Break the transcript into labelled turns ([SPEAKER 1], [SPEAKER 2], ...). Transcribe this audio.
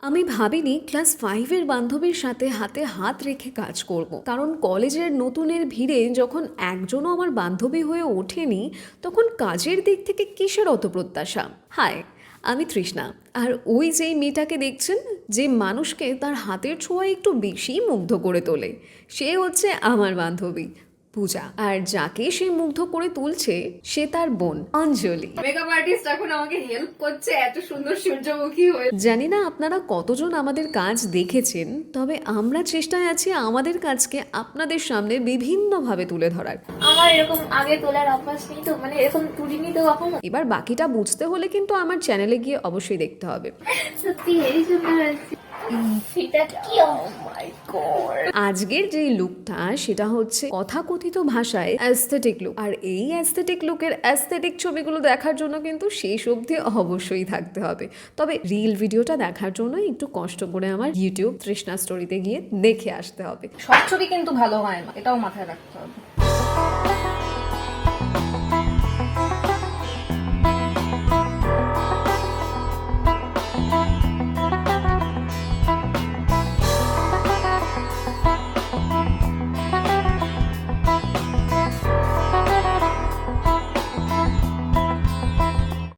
[SPEAKER 1] আমি ভাবিনি ক্লাস 5-এর বান্ধবীর সাথে হাতে হাত রেখে কাজ করব। কারণ কলেজের নতুনের ভিড়ে যখন একজনও আমার বান্ধবী হয়ে ওঠেনি, তখন কাজের দিক থেকে কিসের অত প্রত্যাশা। হাই, আমি তৃষ্ণা। আর ওই যেই মেয়েটাকে দেখছেন, যে মানুষকে তার হাতের ছোঁয়া একটু বেশিই মুগ্ধ করে তোলে, সে হচ্ছে আমার বান্ধবী পূজা। আর যাকে সে মুগ্ধ করে তুলছে সে তার বোন অঞ্জলি।
[SPEAKER 2] মেকআপ আর্টিস্ট এখন আমাকে হেল্প করছে এত সুন্দর সূর্যমুখী হয়ে।
[SPEAKER 1] জানি না আপনারা কতজন আমাদের কাজ দেখেছেন, তবে আমরা চেষ্টায় আছি আমাদের কাজকে আপনাদের সামনে বিভিন্নভাবে তুলে ধরার।
[SPEAKER 2] আমার এরকম আগে তোলার অভ্যাস নেই তো, মানে এরকম তুলিনি তো কখনো।
[SPEAKER 1] এবার বাকিটা বুঝতে হলে কিন্তু আমার চ্যানেলে গিয়ে অবশ্যই দেখতে হবে।
[SPEAKER 2] সত্যি এই সুন্দর হয়েছে। সেটা কি, ও মাই গড।
[SPEAKER 1] আজকের যে লুকটা সেটা হচ্ছে কথাকথিত ভাষায় অ্যাস্থেটিক লুক। আর এই অ্যাস্থেটিক লুকের অ্যাস্থেটিক ছবিগুলো দেখার জন্য কিন্তু শেষ অবধি অবশ্যই থাকতে হবে। তবে রিল ভিডিওটা দেখার জন্য একটু কষ্ট করে আমার ইউটিউব তৃষ্ণা স্টোরিতে গিয়ে দেখে আসতে হবে।
[SPEAKER 2] সব ছবি কিন্তু ভালো হয় না, এটাও মাথায় রাখতে হবে।